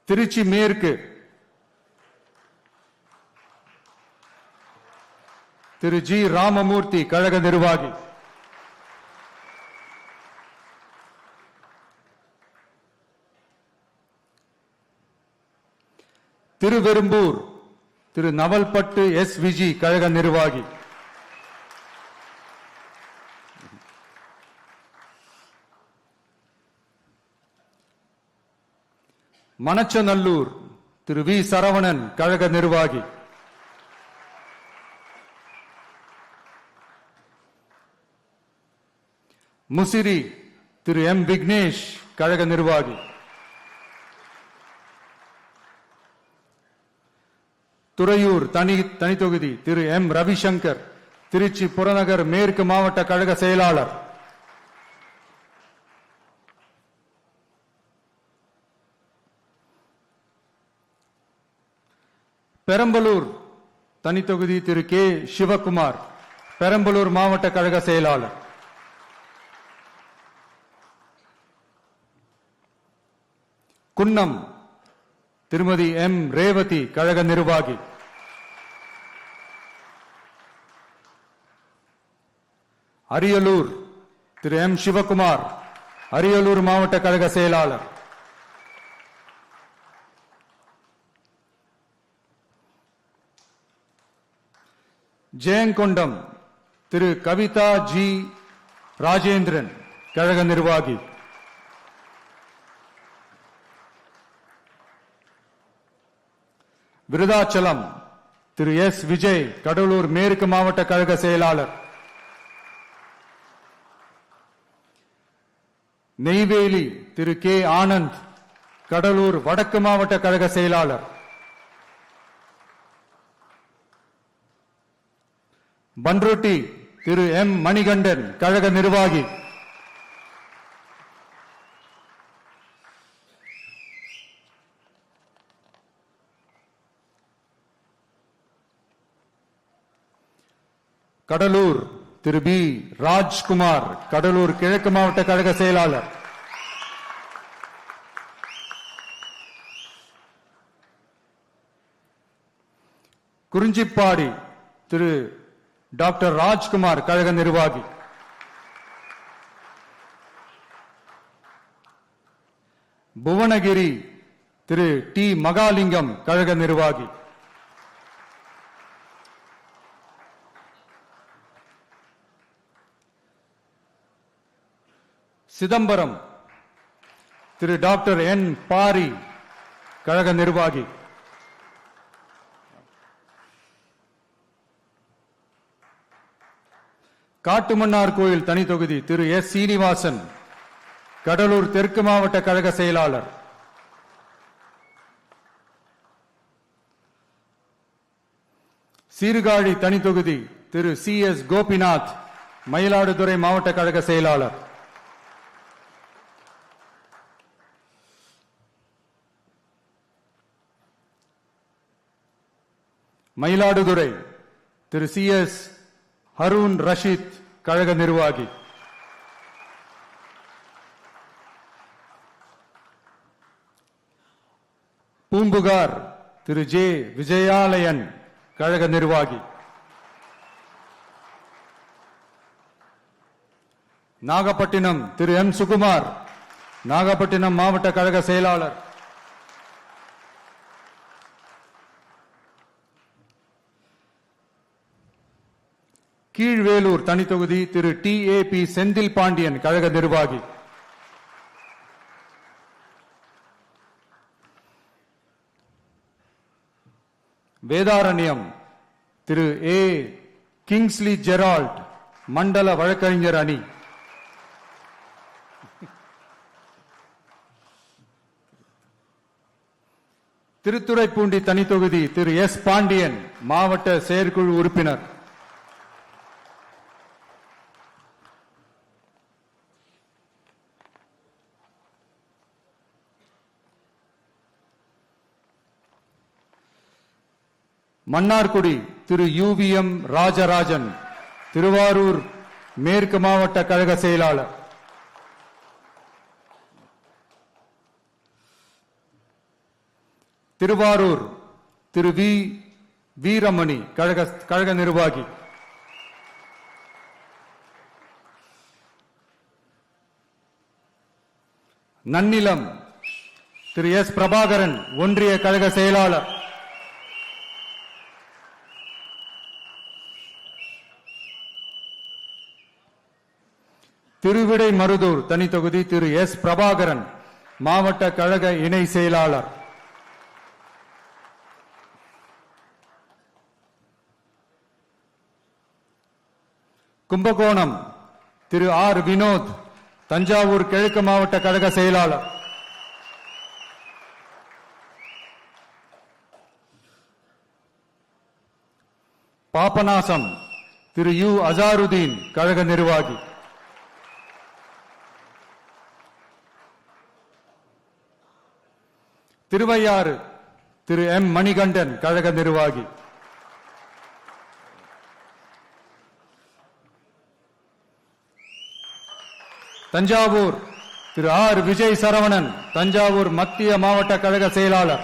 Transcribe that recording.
திருச்சி மேற்கு திரு ஜி ராமமூர்த்தி கழக நிர்வாகி. திருவெரும்பூர் திரு நவல்பட்டு எஸ் விஜி கழக நிர்வாகி. மணச்சநல்லூர் திரு வி சரவணன் கழக நிர்வாகி. முசிறி திரு எம் விக்னேஷ் கழக நிர்வாகி. துறையூர் தனி தொகுதி திரு எம் ரவிசங்கர் திருச்சி புறநகர் மேற்கு மாவட்ட கழக செயலாளர். பெரம்பலூர் தனி தொகுதி திரு கே சிவகுமார் பெரம்பலூர் மாவட்ட கழக செயலாளர். குன்னம் திருமதி எம் ரேவதி கழக நிர்வாகி. அரியலூர் திரு எம் சிவகுமார் அரியலூர் மாவட்ட கழக செயலாளர். ஜெயங்கொண்டம் திரு கவிதா ஜி ராஜேந்திரன் கழக நிர்வாகி. விருதாச்சலம் திரு எஸ் விஜய் கடலூர் மேற்கு மாவட்ட கழக செயலாளர். நெய்வேலி திரு கே ஆனந்த் கடலூர் வடக்கு மாவட்ட கழக செயலாளர். பன்ருட்டி திரு எம் மணிகண்டன் கழக நிர்வாகி. கடலூர் திரு பி ராஜ்குமார் கடலூர் கிழக்கு மாவட்ட கழக செயலாளர். குறிஞ்சிப்பாடி திரு டாக்டர் ராஜ்குமார் கழக நிர்வாகி. புவனகிரி திரு டி மகாலிங்கம் கழக நிர்வாகி. சிதம்பரம் திரு டாக்டர் என் பாரி கழக நிர்வாகி. காட்டுமன்னார் கோயில் தனி தொகுதி திரு எஸ் சீனிவாசன் கடலூர் தெற்கு மாவட்ட கழக செயலாளர். சீர்காழி தனி தொகுதி திரு சி எஸ் கோபிநாத் மயிலாடுதுறை மாவட்ட கழக செயலாளர். மயிலாடுதுறை திரு சி எஸ் ஹரூன் ரஷீத் கழக நிர்வாகி. பூம்புகார் திரு ஜே விஜயாலயன் கழக நிர்வாகி. நாகப்பட்டினம் திரு எம் சுகுமார் நாகப்பட்டினம் மாவட்ட கழக செயலாளர். கீழ்வேலூர் தனி தொகுதி திரு டி ஏ பி செந்தில் பாண்டியன் கழக நிர்வாகி. வேதாரண்யம் திரு ஏ கிங்ஸ்லி ஜெரால்ட் மண்டல வழக்கறிஞர் அணி. திருத்துறைப்பூண்டி தனி தொகுதி திரு எஸ் பாண்டியன் மாவட்ட செயற்குழு உறுப்பினர். மன்னார்குடி திரு யுவிஎம் ராஜராஜன் திருவாரூர் மேற்கு மாவட்ட கழக செயலாளர். திருவாரூர் திரு வி வீரமணி கழக நிர்வாகி, நன்னிலம் திரு எஸ் பிரபாகரன் ஒன்றிய கழக செயலாளர், திருவிடை மருதூர் தனி தொகுதி திரு எஸ் பிரபாகரன் மாவட்ட கழக இணை செயலாளர், கும்பகோணம் திரு ஆர் வினோத் தஞ்சாவூர் கிழக்கு மாவட்ட கழக செயலாளர், பாபநாசம் திரு யு அசாருதீன் கழக நிர்வாகி, திருவையாறு திரு எம் மணிகண்டன் கழக நிர்வாகி, தஞ்சாவூர் திரு ஆர் விஜய் சரவணன் தஞ்சாவூர் மத்திய மாவட்ட கழக செயலாளர்,